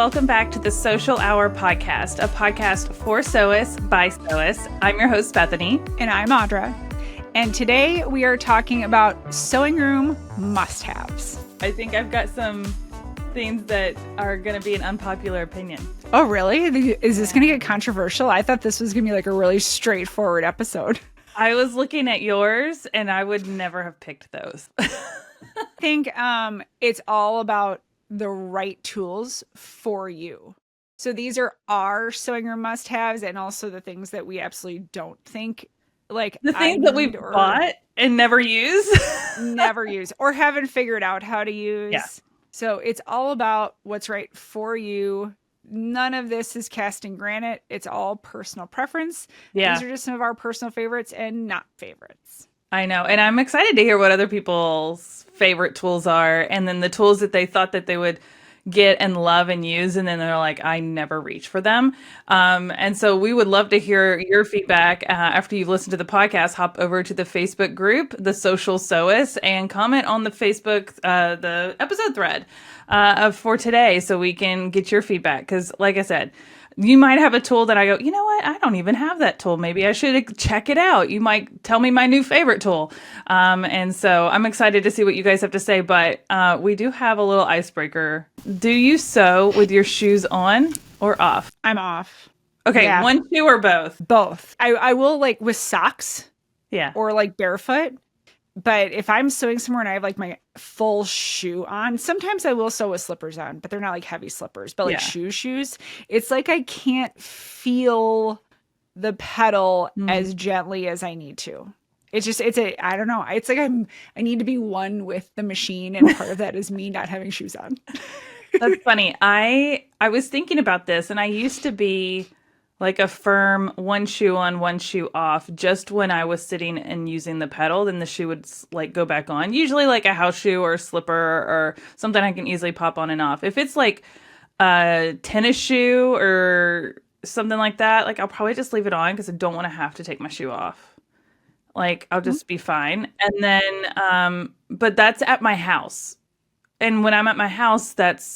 welcome back to the Sewcial Hour Podcast, a podcast for Sewists by Sewists. I'm your host, Bethany. And I'm Audra. And today we are talking about sewing room must-haves. I think I've got some things that are going to be an unpopular opinion. Oh, really? Is this going to get controversial? I thought this was going to be like a really straightforward episode. I was looking at yours and I would never have picked those. I think it's all about the right tools for you. So these are our sewing room must-haves and also the things that we absolutely don't think like the things that we've bought and never use. Never use or haven't figured out how to use. Yeah. So it's all about what's right for you. None of this is cast in granite. It's all personal preference. Yeah. These are just some of our personal favorites and not favorites. I know. And I'm excited to hear what other people's favorite tools are. And then the tools that they thought that they would get and love and use. And then they're like, I never reach for them. And so we would love to hear your feedback after you've listened to the podcast. Hop over to the Facebook group, The Sewcial Sewists, and comment on the Facebook, the episode thread for today so we can get your feedback. Because like I said, you might have a tool that I go, you know what? I don't even have that tool. Maybe I should check it out. You might tell me my new favorite tool. And so I'm excited to see what you guys have to say. But we do have a little icebreaker. Do you sew with your shoes on or off? I'm off. Okay, Yeah. One shoe or both? Both. I will like with socks. Yeah. Or like barefoot. But if I'm sewing somewhere and I have like my full shoe on, sometimes I will sew with slippers on, but they're not like heavy slippers, but like shoes. It's like I can't feel the pedal as gently as I need to. I don't know. It's like I need to be one with the machine, and part of that is me not having shoes on. That's funny. I was thinking about this, and I used to be like a firm one shoe on, one shoe off. Just when I was sitting and using the pedal, then the shoe would like go back on. Usually like a house shoe or a slipper or something I can easily pop on and off. If it's like a tennis shoe or something like that, like I'll probably just leave it on because I don't want to have to take my shoe off. Like I'll just be fine. And then, but that's at my house. And when I'm at my house,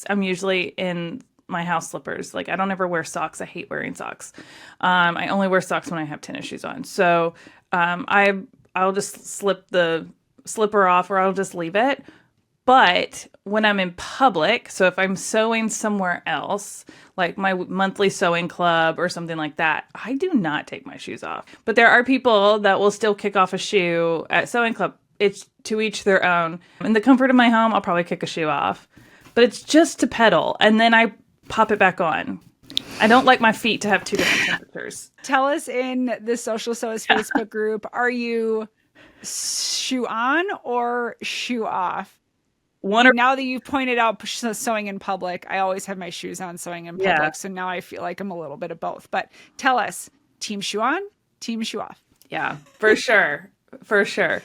I'm usually in my house slippers. Like I don't ever wear socks. I hate wearing socks. I only wear socks when I have tennis shoes on. So I'll just slip the slipper off or I'll just leave it. But when I'm in public, so if I'm sewing somewhere else, like my monthly sewing club or something like that, I do not take my shoes off. But there are people that will still kick off a shoe at sewing club. It's to each their own. In the comfort of my home, I'll probably kick a shoe off. But it's just to pedal. And then I pop it back on. I don't like my feet to have two different temperatures. Tell us in the Sewcial Sewists Facebook group, are you shoe on or shoe off? Now that you've pointed out sewing in public, I always have my shoes on sewing in public. Yeah. So now I feel like I'm a little bit of both. But tell us, team shoe on, team shoe off. Yeah, for sure. For sure.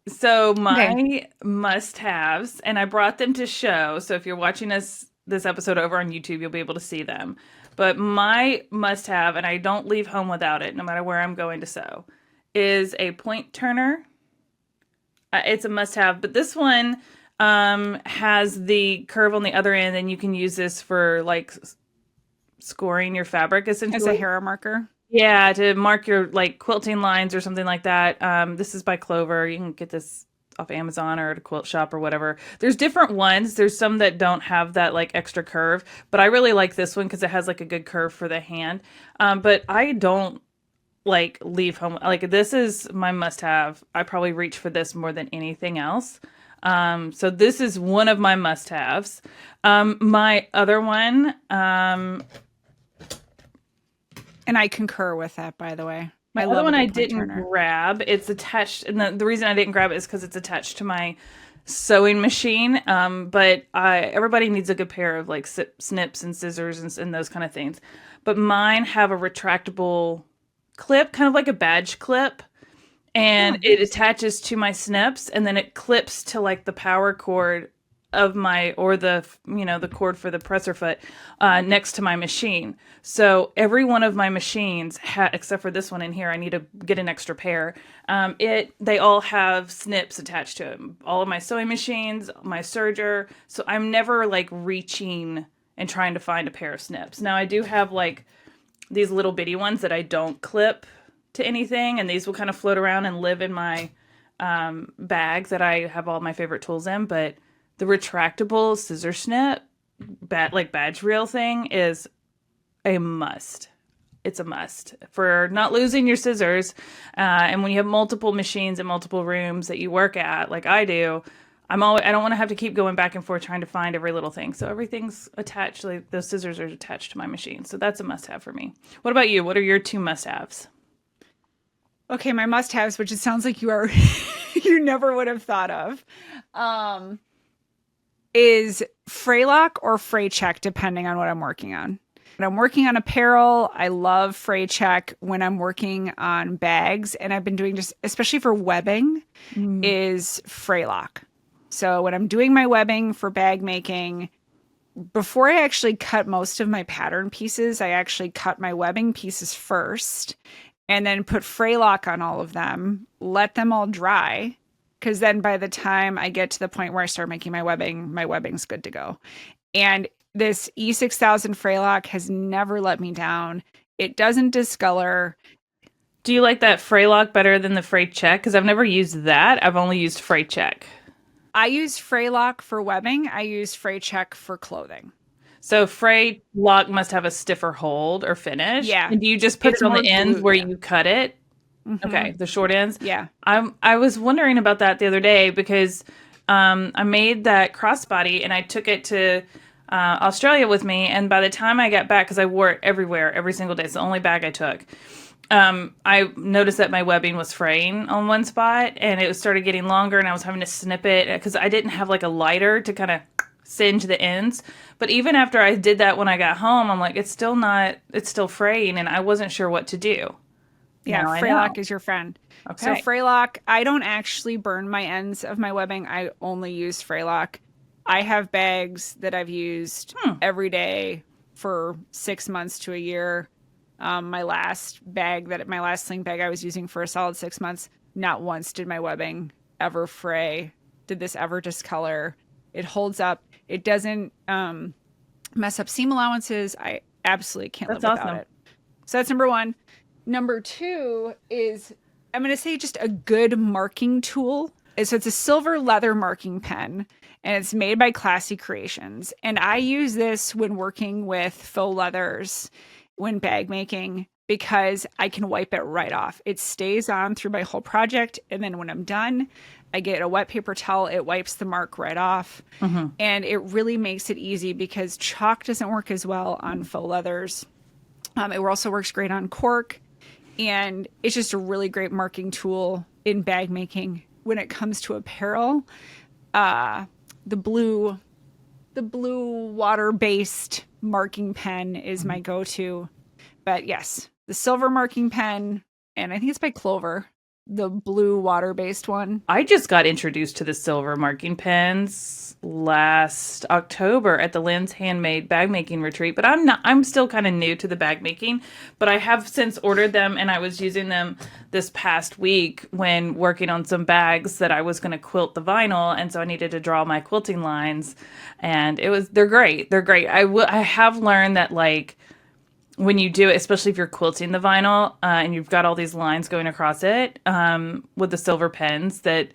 So my must-haves, and I brought them to show. So if you're watching this episode over on YouTube, you'll be able to see them. But my must-have, and I don't leave home without it, no matter where I'm going to sew, is a point turner. It's a must-have, but this one has the curve on the other end, and you can use this for like scoring your fabric, essentially. As a hair marker? Yeah, to mark your like quilting lines or something like that. This is by Clover. You can get this off Amazon or at a quilt shop or whatever. There's different ones. There's some that don't have that like extra curve, but I really like this one because it has like a good curve for the hand. But I don't like leave home. Like this is my must-have. I probably reach for this more than anything else. So this is one of my must-haves. My other one, and I concur with that, by the way. My other one I didn't grab. It's attached, and the reason I didn't grab it is because it's attached to my sewing machine. But everybody needs a good pair of like snips and scissors and those kind of things. But mine have a retractable clip, kind of like a badge clip, and it attaches to my snips, and then it clips to like the power cord of the cord for the presser foot next to my machine. So every one of my machines, except for this one in here, I need to get an extra pair. They all have snips attached to them. All of my sewing machines, my serger. So I'm never like reaching and trying to find a pair of snips. Now I do have like these little bitty ones that I don't clip to anything, and these will kind of float around and live in my bag that I have all my favorite tools in. But the retractable scissor snip, like badge reel thing is a must. It's a must for not losing your scissors. And when you have multiple machines in multiple rooms that you work at, like I do, I don't want to have to keep going back and forth trying to find every little thing. So everything's attached. Like those scissors are attached to my machine. So that's a must-have for me. What about you? What are your 2 must-haves? Okay, my must-haves, which it sounds like you are you never would have thought of, is Fray Lock or Fray Check, depending on what I'm working on. When I'm working on apparel, I love Fray Check. When I'm working on bags, and I've been doing just, especially for webbing, is Fray Lock. So when I'm doing my webbing for bag making, before I actually cut most of my pattern pieces, I actually cut my webbing pieces first and then put Fray Lock on all of them, let them all dry. Because then by the time I get to the point where I start making my webbing's good to go. And this E6000 Fray Lock has never let me down. It doesn't discolor. Do you like that Fray Lock better than the Fray Check? Because I've never used that. I've only used Fray Check. I use Fray Lock for webbing. I use Fray Check for clothing. So Fray Lock must have a stiffer hold or finish. Yeah. And do you just put it on the ends where you cut it? Mm-hmm. Okay, the short ends. Yeah. I was wondering about that the other day because I made that crossbody and I took it to Australia with me. And by the time I got back, because I wore it everywhere, every single day, it's the only bag I took. I noticed that my webbing was fraying on one spot and it started getting longer and I was having to snip it because I didn't have like a lighter to kind of singe the ends. But even after I did that when I got home, I'm like, it's still fraying and I wasn't sure what to do. Yeah, Fray Lock is your friend. Okay. So Fray Lock, I don't actually burn my ends of my webbing. I only use Fray Lock. I have bags that I've used every day for 6 months to a year. My last sling bag I was using for a solid 6 months, not once did my webbing ever fray. Did this ever discolor? It holds up. It doesn't mess up seam allowances. I absolutely can't live without it. So that's number 1. Number 2 is, I'm going to say, just a good marking tool. So it's a silver leather marking pen, and it's made by Classy Creations. And I use this when working with faux leathers, when bag making, because I can wipe it right off. It stays on through my whole project. And then when I'm done, I get a wet paper towel. It wipes the mark right off. Mm-hmm. And it really makes it easy because chalk doesn't work as well on faux leathers. It also works great on cork. And it's just a really great marking tool in bag making. When it comes to apparel, the blue water-based marking pen is my go-to. But yes, the silver marking pen, and I think it's by Clover, the blue water-based one. I just got introduced to the silver marking pens last October at the Lynn's Handmade Bag Making Retreat, but I'm still kind of new to the bag making, but I have since ordered them and I was using them this past week when working on some bags that I was going to quilt the vinyl, and so I needed to draw my quilting lines, and they're great. They're great. I have learned that, like, when you do it, especially if you're quilting the vinyl and you've got all these lines going across it with the silver pens, that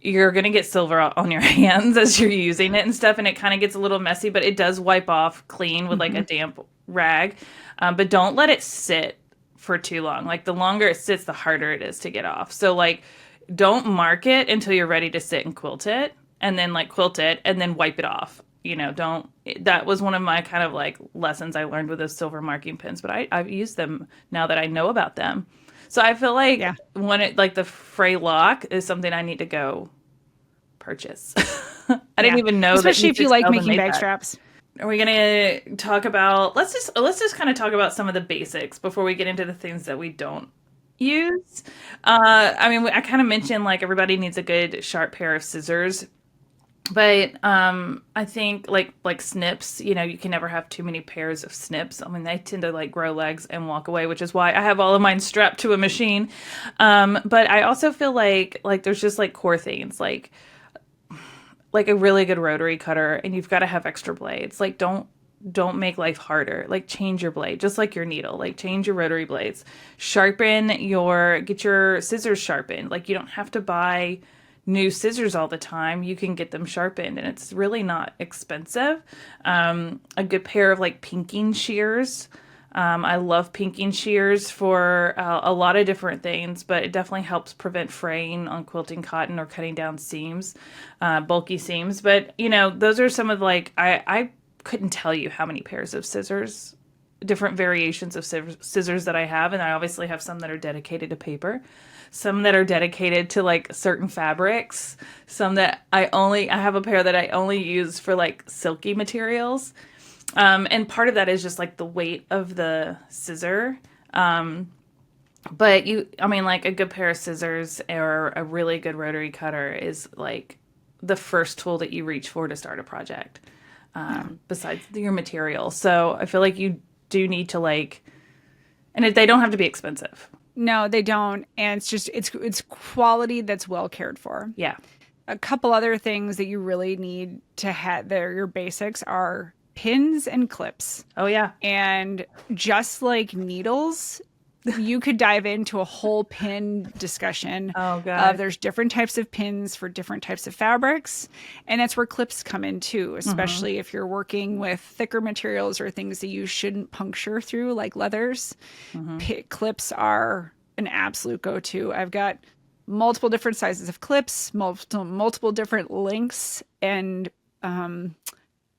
you're going to get silver on your hands as you're using it and stuff. And it kind of gets a little messy, but it does wipe off clean with like a damp rag. But don't let it sit for too long. Like the longer it sits, the harder it is to get off. So like, don't mark it until you're ready to sit and quilt it, and then like quilt it and then wipe it off. That was one of my kind of like lessons I learned with those silver marking pens, but I've used them now that I know about them. So I feel like the Fray Lock is something I need to go purchase. I didn't even know especially that if you like making bag straps. Are we going to talk about, let's just kind of talk about some of the basics before we get into the things that we don't use. I kind of mentioned like everybody needs a good sharp pair of scissors. But I think like snips, you can never have too many pairs of snips. I mean, they tend to like grow legs and walk away, which is why I have all of mine strapped to a machine. But I also feel like there's just like core things, like a really good rotary cutter, and you've got to have extra blades. Like don't don't make life harder. Like change your blade, just like your needle. Like change your rotary blades. Get your scissors sharpened. Like you don't have to buy new scissors all the time. You can get them sharpened and it's really not expensive. A good pair of like pinking shears. I love pinking shears for a lot of different things, but it definitely helps prevent fraying on quilting cotton or cutting down seams, bulky seams. But, those are some of I couldn't tell you how many pairs of scissors, different variations of scissors that I have. And I obviously have some that are dedicated to paper, some that are dedicated to like certain fabrics, some that I have a pair that I only use for like silky materials. And part of that is just like the weight of the scissor. But like a good pair of scissors or a really good rotary cutter is like the first tool that you reach for to start a project, besides your material. So I feel like you do need to they don't have to be expensive. No, they don't. And it's quality that's well cared for. Yeah. A couple other things that you really need to have there, your basics are pins and clips. Oh, yeah. And just like needles, you could dive into a whole pin discussion. Oh, God. There's different types of pins for different types of fabrics. And that's where clips come in too, especially if you're working with thicker materials or things that you shouldn't puncture through, like leathers. Clips are an absolute go-to. I've got multiple different sizes of clips, multiple different lengths and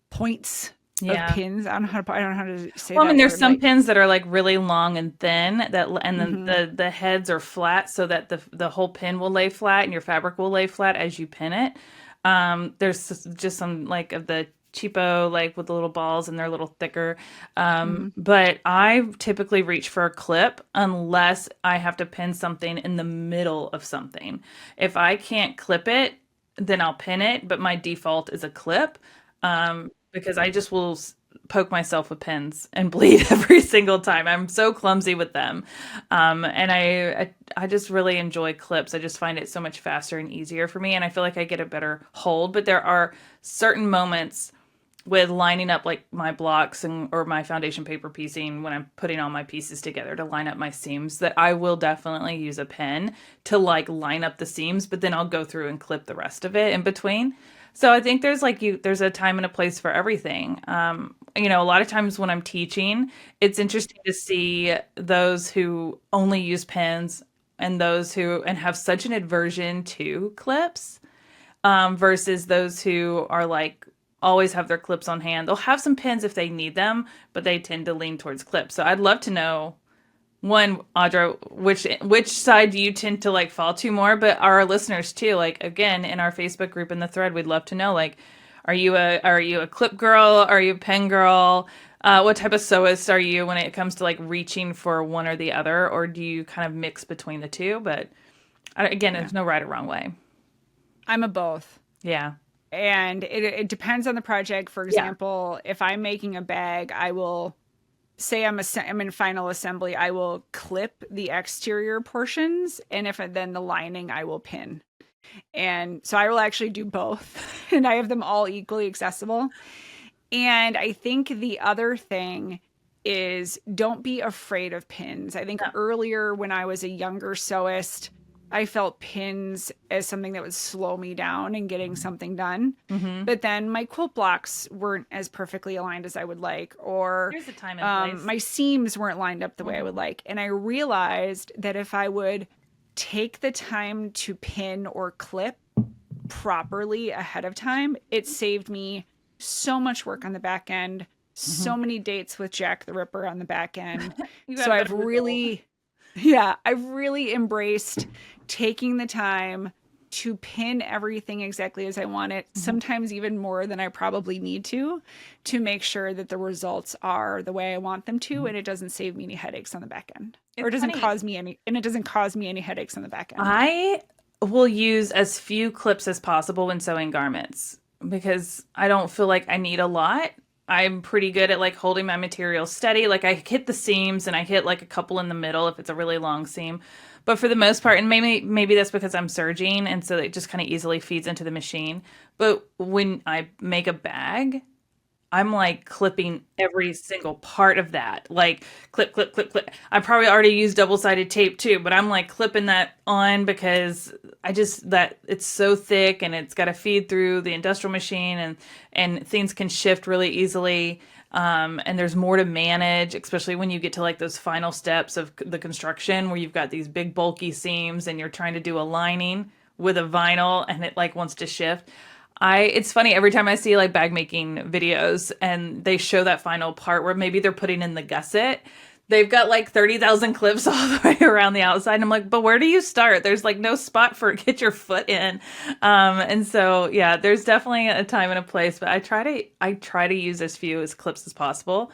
points of pins. I don't know how to say that. Well, I mean, there's some pins that are like really long and thin and then the heads are flat so that the whole pin will lay flat and your fabric will lay flat as you pin it. There's just some like of the cheapo, like with the little balls and they're a little thicker. But I typically reach for a clip unless I have to pin something in the middle of something. If I can't clip it, then I'll pin it, but my default is a clip. Because I just will poke myself with pins and bleed every single time. I'm so clumsy with them. And I just really enjoy clips. I just find it so much faster and easier for me. And I feel like I get a better hold. But there are certain moments with lining up like my blocks or my foundation paper piecing when I'm putting all my pieces together to line up my seams that I will definitely use a pen to like line up the seams. But then I'll go through and clip the rest of it in between. So I think there's a time and a place for everything. A lot of times when I'm teaching, it's interesting to see those who only use pens and those who have such an aversion to clips, versus those who are like always have their clips on hand. They'll have some pens if they need them, but they tend to lean towards clips. So I'd love to know, one, Audra, which side do you tend to like fall to more? But our listeners too, like again, in our Facebook group in the thread, we'd love to know, like, are you a clip girl? Are you a pen girl? What type of sewist are you when it comes to like reaching for one or the other? Or do you kind of mix between the two? But again, there's no right or wrong way. I'm a both. Yeah. And it depends on the project. For example, if I'm making a bag, I will say I'm in final assembly, I will clip the exterior portions, and then the lining I will pin. And so I will actually do both, and I have them all equally accessible. And I think the other thing is don't be afraid of pins. I think earlier when I was a younger sewist, I felt pins as something that would slow me down in getting something done. But then my quilt blocks weren't as perfectly aligned as I would like, or here's the time and place. My seams weren't lined up the way I would like. And I realized that if I would take the time to pin or clip properly ahead of time, it saved me so much work on the back end, so many dates with Jack the Ripper on the back end. So I've really embraced taking the time to pin everything exactly as I want it, sometimes even more than I probably need to make sure that the results are the way I want them to, and it doesn't save me any headaches on the back end. Or it doesn't cause me any headaches on the back end. I will use as few clips as possible when sewing garments because I don't feel like I need a lot. I'm pretty good at like holding my material steady. Like I hit the seams and I hit like a couple in the middle if it's a really long seam. But for the most part, and maybe that's because I'm serging and so it just kind of easily feeds into the machine. But when I make a bag, I'm like clipping every single part of that. Like clip, clip, clip, clip. I probably already used double-sided tape too, but I'm like clipping that on because that it's so thick and it's got to feed through the industrial machine and things can shift really easily. And there's more to manage, especially when you get to like those final steps of the construction where you've got these big bulky seams and you're trying to do a lining with a vinyl and it like wants to shift. It's funny every time I see like bag making videos and they show that final part where maybe they're putting in the gusset. They've got like 30,000 clips all the way around the outside. And I'm like, but where do you start? There's like no spot for get your foot in. And so, yeah, there's definitely a time and a place, but I try to use as few as clips as possible.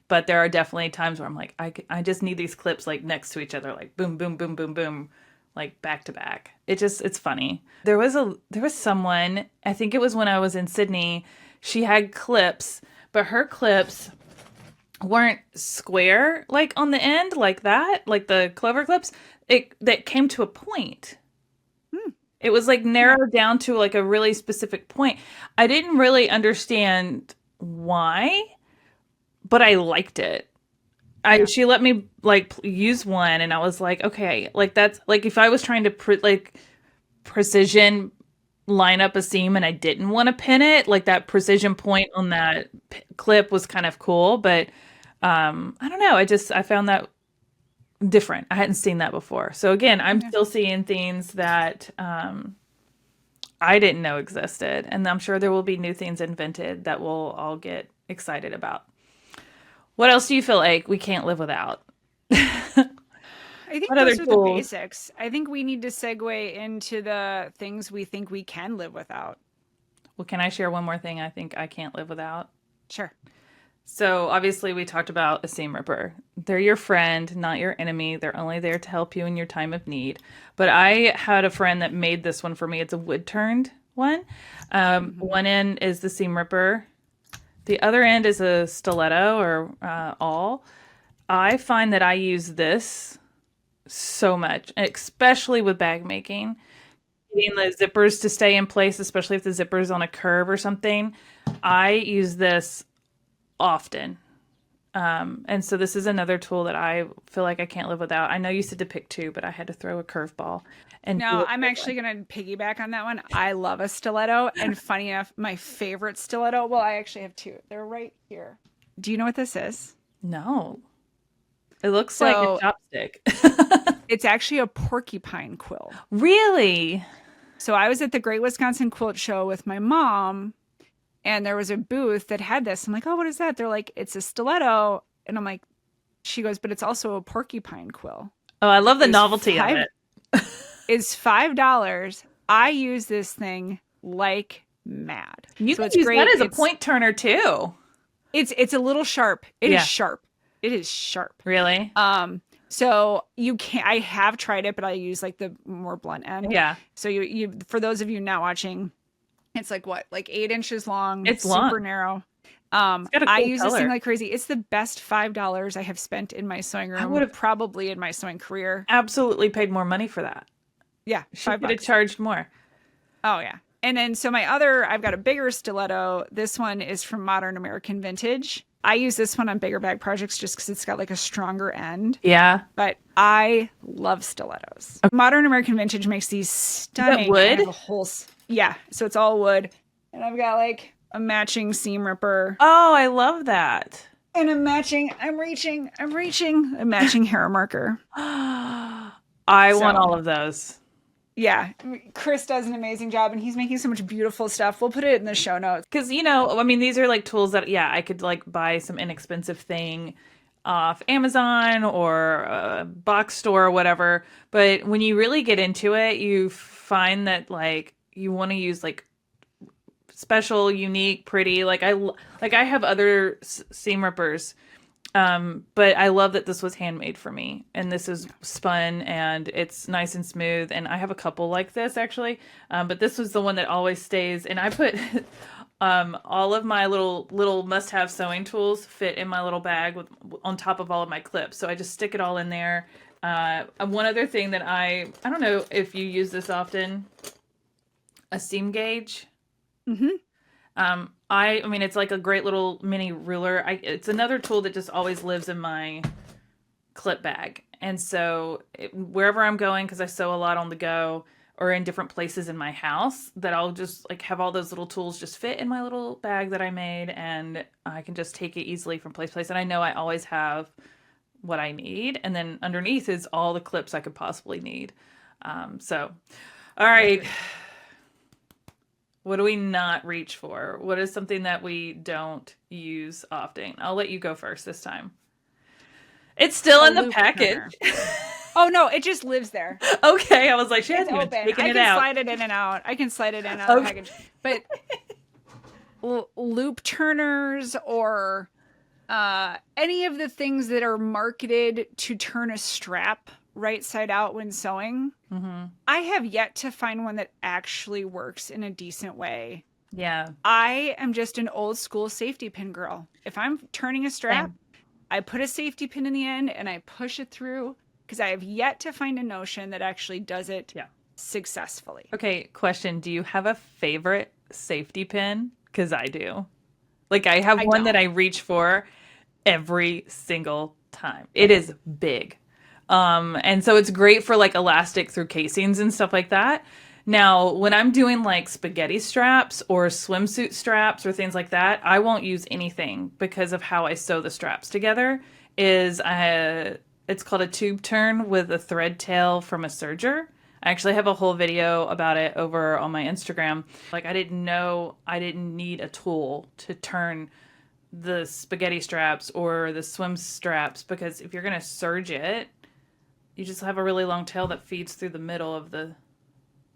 But there are definitely times where I'm like, I just need these clips like next to each other, like boom, boom, boom, boom, boom, like back to back. It's funny. There was someone, I think it was when I was in Sydney, she had clips, but her clips weren't square like on the end like that, like the clover clips. That came to a point. It was like narrowed down to like a really specific point. I didn't really understand why, but I liked it. She let me like use one and I was like, okay, like that's like if I was trying to like precision line up a seam and I didn't want to pin it, like that precision point on that clip was kind of cool, but I don't know, I found that different. I hadn't seen that before. So again, I'm still seeing things that I didn't know existed, and I'm sure there will be new things invented that we'll all get excited about. What else do you feel like we can't live without? I think What other those are the tools? basics. I think we need to segue into the things we think we can live without. Well, can I share one more thing I think I can't live without? Sure. So obviously we talked about a seam ripper. They're your friend, not your enemy. They're only there to help you in your time of need. But I had a friend that made this one for me. It's a wood turned one. One end is the seam ripper. The other end is a stiletto or awl. I find that I use this so much, especially with bag making. Getting the zippers to stay in place, especially if the zipper is on a curve or something. I use this often. And so this is another tool that I feel like I can't live without. I know you said to pick two, but I had to throw a curveball. And No, I'm actually going to piggyback on that one. I love a stiletto. And funny enough, my favorite stiletto, well, I actually have two. They're right here. Do you know what this is? No, it looks like a chopstick. It's actually a porcupine quill. Really? So I was at the Great Wisconsin Quilt Show with my mom, and there was a booth that had this. I'm like, oh, what is that? They're like, it's a stiletto. And I'm like, she goes, but it's also a porcupine quill. Oh, I love the novelty of it. It's $5. I use this thing like mad. You can use that as a point turner too. It's a little sharp. It is sharp. It is sharp. Really? So you can I have tried it, but I use like the more blunt end. Yeah. So you for those of you not watching, it's like what, like 8 inches long. It's super long. Narrow. Cool I use color. this thing like crazy. It's the best $5 I have spent in my sewing room. I would have probably in my sewing career. Absolutely paid more money for that. Yeah, she could have charged more. Oh yeah. And then so I've got a bigger stiletto. This one is from Modern American Vintage. I use this one on bigger bag projects just because it's got like a stronger end. Yeah. But I love stilettos. Okay. Modern American Vintage makes these stunning. Is that wood? I have a whole, yeah. So it's all wood. And I've got like a matching seam ripper. Oh, I love that. And a matching a matching hair marker. I want all of those. Yeah, Chris does an amazing job, and he's making so much beautiful stuff. We'll put it in the show notes. Because, you know, I mean, these are like tools that, yeah, I could like buy some inexpensive thing off Amazon or a box store or whatever. But when you really get into it, you find that like you want to use like special, unique, pretty. Like I have other seam rippers. But I love that this was handmade for me, and this is spun and it's nice and smooth. And I have a couple like this actually. But this was the one that always stays. And I put, all of my little must-have sewing tools fit in my little bag on top of all of my clips. So I just stick it all in there. One other thing that I don't know if you use this often, a seam gauge. Mm-hmm. I mean, it's like a great little mini ruler. It's another tool that just always lives in my clip bag. And so wherever I'm going, because I sew a lot on the go or in different places in my house, that I'll just like have all those little tools just fit in my little bag that I made, and I can just take it easily from place to place. And I know I always have what I need. And then underneath is all the clips I could possibly need. So, all right. What do we not reach for? What is something that we don't use often? I'll let you go first this time. It's still in the package. Oh no, it just lives there. Okay, I was like, she hasn't even open. taken it I can out. slide it in and out. I can slide it in and out of the package. But loop turners or any of the things that are marketed to turn a strap right side out when sewing, I have yet to find one that actually works in a decent way. Yeah. I am just an old school safety pin girl. If I'm turning a strap, I put a safety pin in the end and I push it through, because I have yet to find a notion that actually does it successfully. Okay, question. Do you have a favorite safety pin? Because I do. Like, I have one that I reach for every single time. It is big. And so it's great for like elastic through casings and stuff like that. Now, when I'm doing like spaghetti straps or swimsuit straps or things like that, I won't use anything because of how I sew the straps together. It's called a tube turn with a thread tail from a serger. I actually have a whole video about it over on my Instagram. Like, I didn't know I didn't need a tool to turn the spaghetti straps or the swim straps, because if you're going to serge it, you just have a really long tail that feeds through the middle of the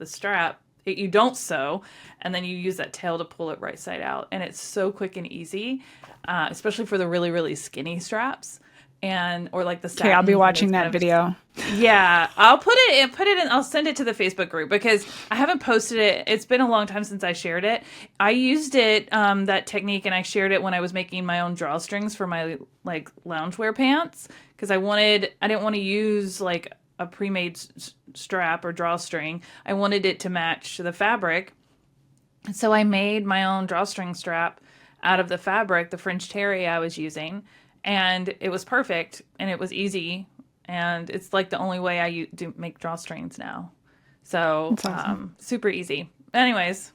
strap. You don't sew, and then you use that tail to pull it right side out. And it's so quick and easy, especially for the really, really skinny straps. Or like the satins. Okay, I'll be watching that video. Yeah, I'll put it in. I'll send it to the Facebook group because I haven't posted it. It's been a long time since I shared it. I used it, that technique, and I shared it when I was making my own drawstrings for my like loungewear pants, because I didn't want to use like a pre-made strap or drawstring. I wanted it to match the fabric. So I made my own drawstring strap out of the fabric, the French terry I was using. And it was perfect, and it was easy, and it's like the only way I do make drawstrings now. So, awesome. Super easy. Anyways,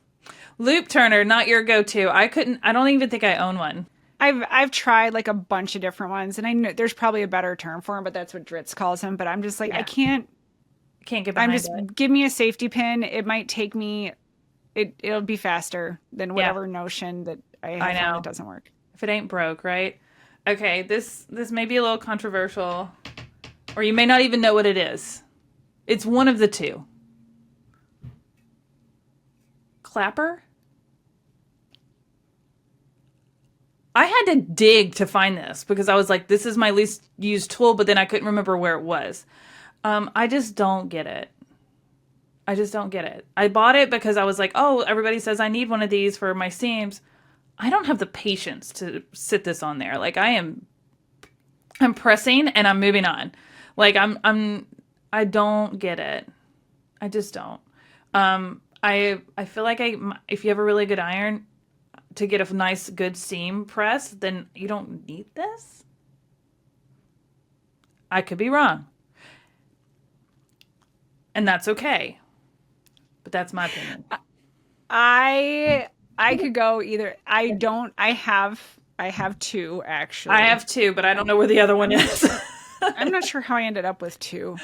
loop turner, not your go-to. I don't even think I own one. I've tried like a bunch of different ones, and I know there's probably a better term for them, but that's what Dritz calls them. But I'm just like, I can't get behind it. Give me a safety pin. It might take me, it'll be faster than whatever notion that I have that doesn't work. If it ain't broke, right? Okay, this may be a little controversial, or you may not even know what it is. It's one of the two. Clapper? I had to dig to find this because I was like, this is my least used tool, but then I couldn't remember where it was. I just don't get it. I bought it because I was like, oh, everybody says I need one of these for my seams. I don't have the patience to sit this on there. Like, I'm pressing and I'm moving on. Like, I don't get it. I just don't. I feel like if you have a really good iron to get a nice, good seam press, then you don't need this. I could be wrong. And that's okay. But that's my opinion. I could go either. I have two, actually. I have two, but I don't know where the other one is. I'm not sure how I ended up with two.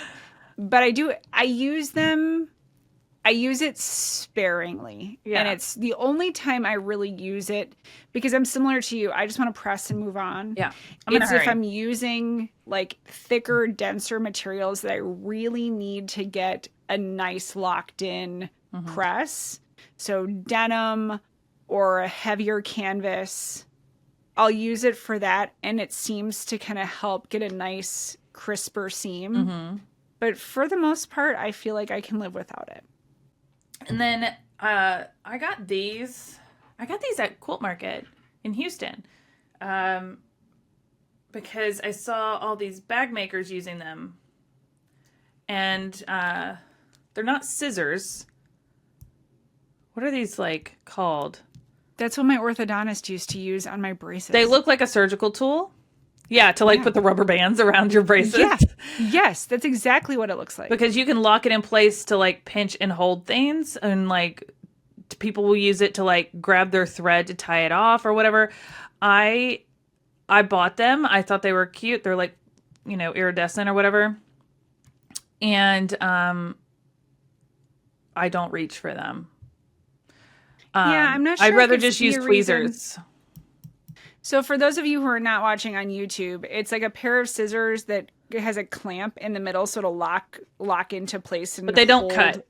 But I use them. I use it sparingly. Yeah. And it's the only time I really use it, because I'm similar to you. I just want to press and move on. Yeah. It's if I'm using like thicker, denser materials that I really need to get a nice locked in press. So denim or a heavier canvas, I'll use it for that, and it seems to kind of help get a nice crisper seam. But for the most part, I feel like I can live without it. And then I got these at Quilt Market in Houston, because I saw all these bag makers using them, and they're not scissors. What are these like called? That's what my orthodontist used to use on my braces. They look like a surgical tool. Yeah, to like put the rubber bands around your braces. Yeah. Yes, that's exactly what it looks like. Because you can lock it in place to like pinch and hold things, and like people will use it to like grab their thread to tie it off or whatever. I bought them. I thought they were cute. They're like, iridescent or whatever. And I don't reach for them. Yeah, I'm not sure. I'd rather just use tweezers. So for those of you who are not watching on YouTube, it's like a pair of scissors that has a clamp in the middle, so it'll lock into place. But they don't cut.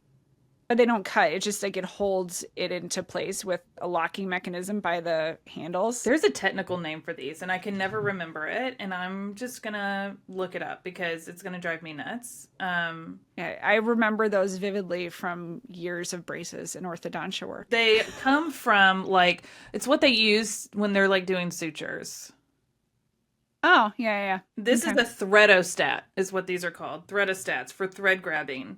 But they don't cut. It's just like it holds it into place with a locking mechanism by the handles. There's a technical name for these, and I can never remember it. And I'm just going to look it up because it's going to drive me nuts. Yeah, I remember those vividly from years of braces and orthodontia work. They come from it's what they use when they're like doing sutures. Oh, yeah. This is the threadostat is what these are called. Threadostats for thread grabbing.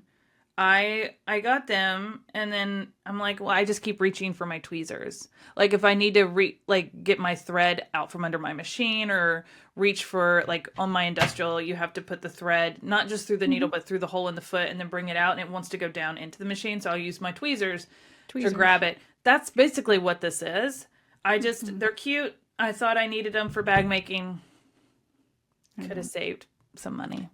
I got them, and then I'm like, well, I just keep reaching for my tweezers. Like if I need to get my thread out from under my machine or reach for like on my industrial, you have to put the thread not just through the needle but through the hole in the foot and then bring it out, and it wants to go down into the machine. So I'll use my tweezers to grab it. That's basically what this is. They're cute. I thought I needed them for bag making. Could have saved some money.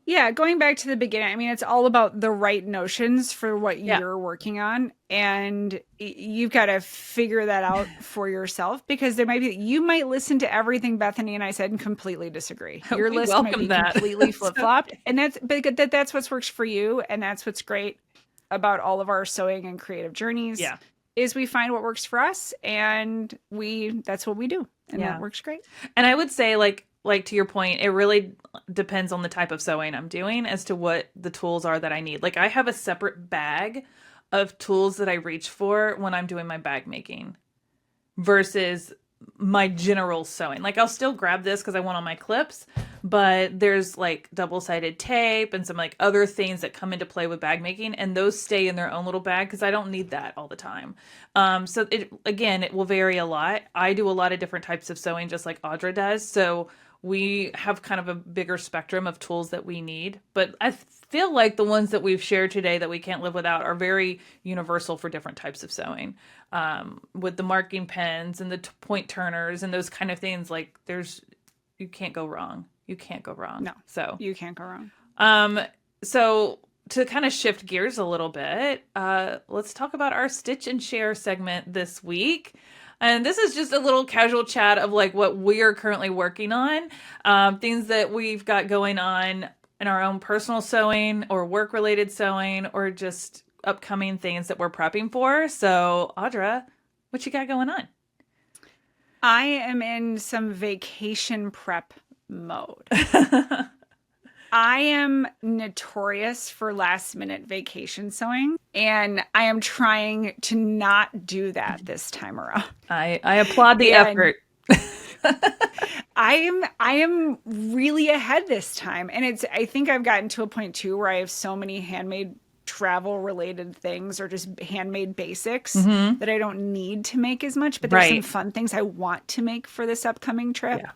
Yeah, going back to the beginning, I mean, it's all about the right notions for what you're working on. And you've got to figure that out for yourself, because you might listen to everything Bethany and I said and completely disagree. Your list might be completely flip-flopped. And that's what works for you. And that's what's great about all of our sewing and creative journeys. Yeah. Is we find what works for us, and that's what we do. And that works great. And I would say like to your point, it really depends on the type of sewing I'm doing as to what the tools are that I need. Like I have a separate bag of tools that I reach for when I'm doing my bag making versus my general sewing. Like I'll still grab this because I want all my clips, but there's like double-sided tape and some like other things that come into play with bag making, and those stay in their own little bag because I don't need that all the time. So it will vary a lot. I do a lot of different types of sewing just like Audra does. So we have kind of a bigger spectrum of tools that we need, but I feel like the ones that we've shared today that we can't live without are very universal for different types of sewing. With the marking pens and the point turners and those kind of things, like you can't go wrong. You can't go wrong. No, so you can't go wrong. So to kind of shift gears a little bit, let's talk about our Stitch and Share segment this week. And this is just a little casual chat of like what we're currently working on, things that we've got going on in our own personal sewing or work-related sewing, or just upcoming things that we're prepping for. So, Audra, what you got going on? I am in some vacation prep mode. I am notorious for last-minute vacation sewing, and I am trying to not do that this time around. I applaud the effort. I am really ahead this time, and I think I've gotten to a point too where I have so many handmade travel related things or just handmade basics that I don't need to make as much, but there's some fun things I want to make for this upcoming trip. Yeah.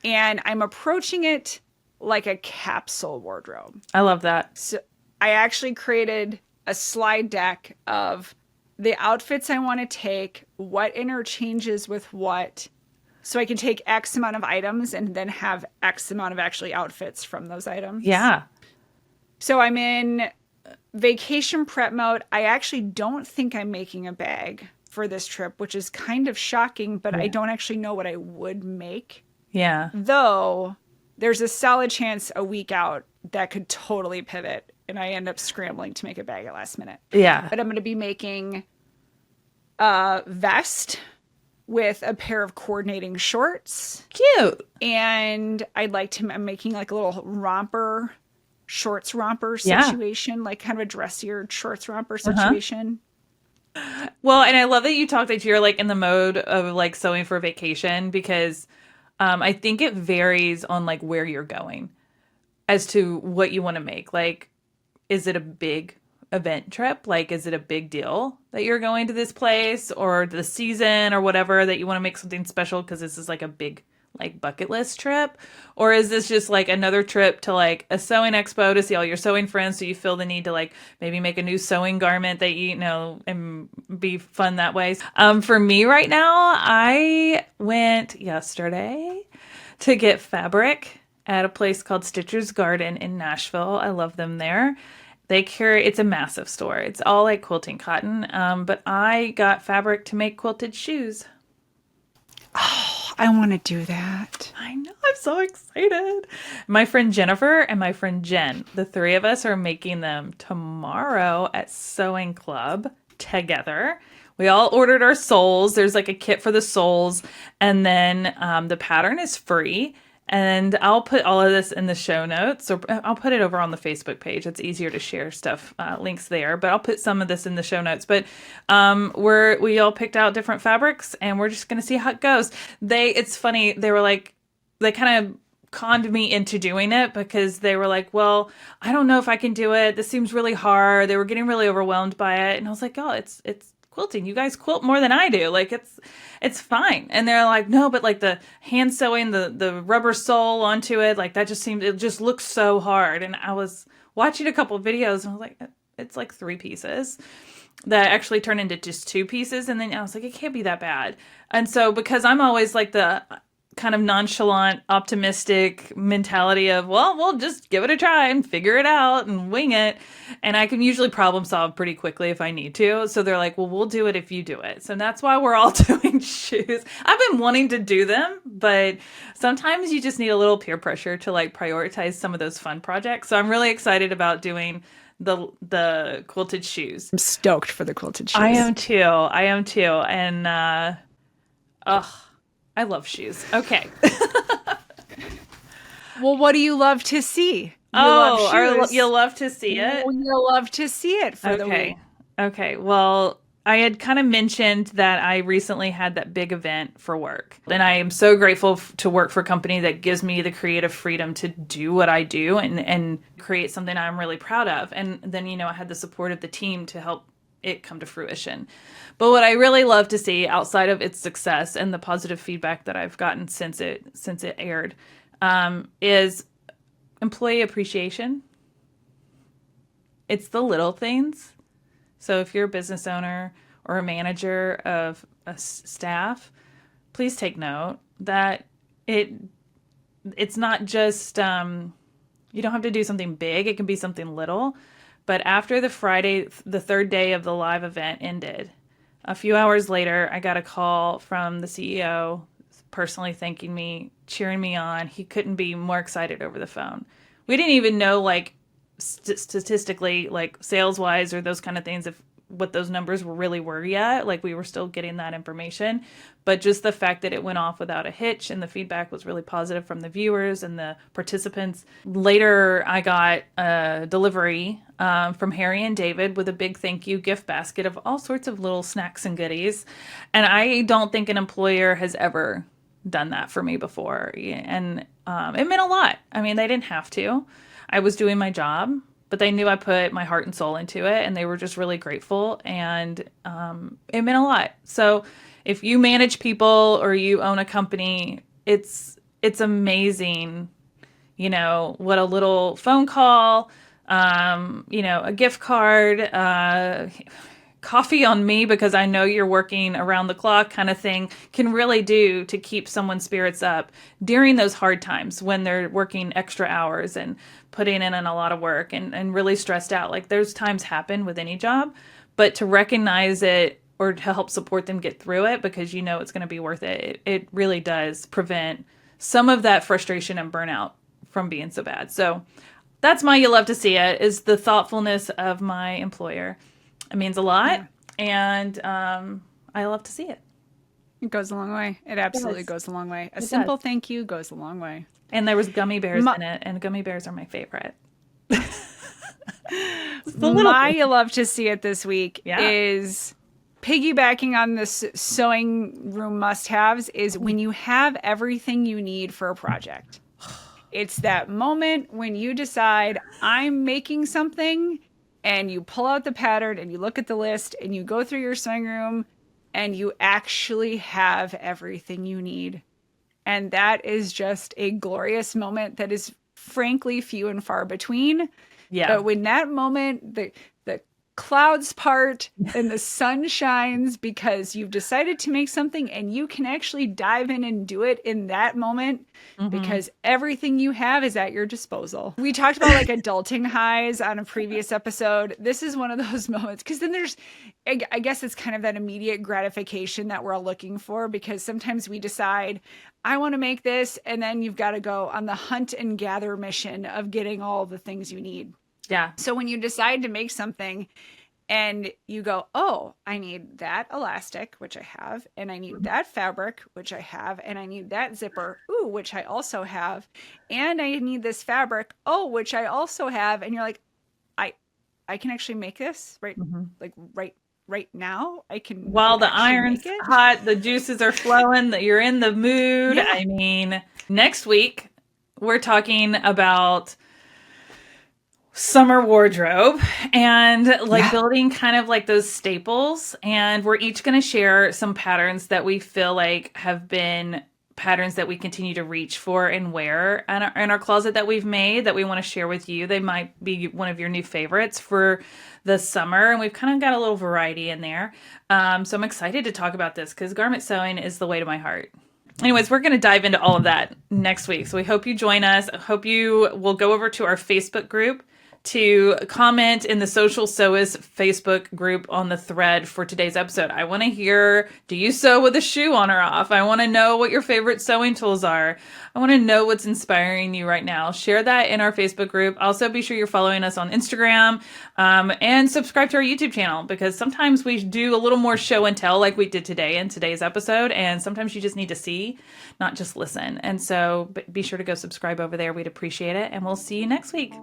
And I'm approaching it like a capsule wardrobe. I love that. So I actually created a slide deck of the outfits I want to take, what interchanges with what, so I can take X amount of items and then have X amount of actually outfits from those items. Yeah. So I'm in vacation prep mode. I actually don't think I'm making a bag for this trip, which is kind of shocking, but I don't actually know what I would make. Yeah. Though there's a solid chance a week out that could totally pivot and I end up scrambling to make a bag at last minute. Yeah. But I'm going to be making a vest with a pair of coordinating shorts. Cute. And I'm making like a little shorts romper situation, like kind of a dressier shorts romper situation. Well, and I love that you talked that you're like in the mode of like sewing for vacation, because I think it varies on like where you're going as to what you want to make. Like, is it a big event trip? Like, is it a big deal that you're going to this place or the season or whatever, that you want to make something special because this is like a big like bucket list trip? Or is this just like another trip to like a sewing expo to see all your sewing friends, so you feel the need to like maybe make a new sewing garment that you know and be fun that way? For me right now, I went yesterday to get fabric at a place called Stitcher's Garden in Nashville. I love them there. It's a massive store. It's all like quilting cotton. But I got fabric to make quilted shoes. Oh, I want to do that. I know. I'm so excited. My friend Jennifer and my friend Jen, the three of us are making them tomorrow at Sewing Club together. We all ordered our soles. There's like a kit for the soles. And then the pattern is free. And I'll put all of this in the show notes, or I'll put it over on the Facebook page. It's easier to share stuff, links there. But I'll put some of this in the show notes. But we all picked out different fabrics, and we're just gonna see how it goes. It's funny. They kind of conned me into doing it because they were like, well, I don't know if I can do it. This seems really hard. They were getting really overwhelmed by it, and I was like, oh, it's quilting. You guys quilt more than I do. Like it's fine. And they're like, no, but like the hand sewing the rubber sole onto it, like that it just looks so hard. And I was watching a couple of videos and I was like, it's like 3 pieces that actually turn into just 2 pieces. And then I was like, it can't be that bad. And so because I'm always like the kind of nonchalant, optimistic mentality of, well, we'll just give it a try and figure it out and wing it. And I can usually problem solve pretty quickly if I need to. So they're like, well, we'll do it if you do it. So that's why we're all doing shoes. I've been wanting to do them, but sometimes you just need a little peer pressure to like prioritize some of those fun projects. So I'm really excited about doing the quilted shoes. I'm stoked for the quilted shoes. I am too. And, I love shoes. Okay. Well, what do you love to see? You'll love to see it? You'll love to see it for the week. Okay. Well, I had kind of mentioned that I recently had that big event for work. And I am so grateful to work for a company that gives me the creative freedom to do what I do and create something I'm really proud of. And then, I had the support of the team to help it come to fruition. But what I really love to see outside of its success and the positive feedback that I've gotten since it aired is employee appreciation. It's the little things. So if you're a business owner or a manager of a staff, please take note that it's not just you don't have to do something big. It can be something little. But after the Friday, the 3rd day of the live event ended, a few hours later, I got a call from the CEO personally thanking me, cheering me on. He couldn't be more excited over the phone. We didn't even know, like, statistically, like, sales-wise or those kind of things, what those numbers really were yet. Like, we were still getting that information. But just the fact that it went off without a hitch and the feedback was really positive from the viewers and the participants. Later, I got a delivery from Harry and David with a big thank you gift basket of all sorts of little snacks and goodies. And I don't think an employer has ever done that for me before. And it meant a lot. I mean, they didn't have to. I was doing my job, but they knew I put my heart and soul into it, and they were just really grateful, and it meant a lot. So if you manage people or you own a company, it's amazing, what a little phone call, a gift card, coffee on me because I know you're working around the clock kind of thing can really do to keep someone's spirits up during those hard times when they're working extra hours and putting in a lot of work and really stressed out. Like, those times happen with any job, but to recognize it or to help support them get through it because it's going to be worth it, it really does prevent some of that frustration and burnout from being so bad. So that's my you love to see it, is the thoughtfulness of my employer. It means a lot, and I love to see it. It goes a long way. It absolutely goes a long way. A simple thank you goes a long way. And there was gummy bears in it, and gummy bears are my favorite. My you love to see it this week is piggybacking on this sewing room must-haves is when you have everything you need for a project. It's that moment when you decide I'm making something and you pull out the pattern and you look at the list and you go through your sewing room and you actually have everything you need. And that is just a glorious moment that is frankly few and far between. Yeah. But when that moment, the clouds part and the sun shines because you've decided to make something and you can actually dive in and do it in that moment because everything you have is at your disposal. We talked about like adulting highs on a previous episode. This is one of those moments because then there's, I guess it's kind of that immediate gratification that we're all looking for, because sometimes we decide, I want to make this, and then you've got to go on the hunt and gather mission of getting all the things you need. Yeah. So when you decide to make something and you go, oh, I need that elastic, which I have, and I need that fabric, which I have, and I need that zipper, ooh, which I also have, and I need this fabric, oh, which I also have, and you're like, I can actually make this right now. I can, while the iron's hot, the juices are flowing, that you're in the mood. Yeah. I mean, next week we're talking about summer wardrobe and building kind of like those staples, and we're each going to share some patterns that we feel like have been patterns that we continue to reach for and wear in our closet that we've made that we want to share with you. They might be one of your new favorites for the summer, and we've kind of got a little variety in there. So I'm excited to talk about this because garment sewing is the way to my heart. Anyways, we're going to dive into all of that next week. So we hope you join us. I hope you will go over to our Facebook group to comment in the Sewcial Sewists Facebook group on the thread for today's episode. I want to hear, do you sew with a shoe on or off? I want to know what your favorite sewing tools are. I want to know what's inspiring you right now. Share that in our Facebook group. Also, be sure you're following us on Instagram, and subscribe to our YouTube channel, because sometimes we do a little more show and tell like we did today in today's episode, and sometimes you just need to see, not just listen. And so be sure to go subscribe over there. We'd appreciate it, and we'll see you next week.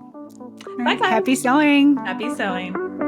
Bye, guys. Happy sewing. Happy sewing.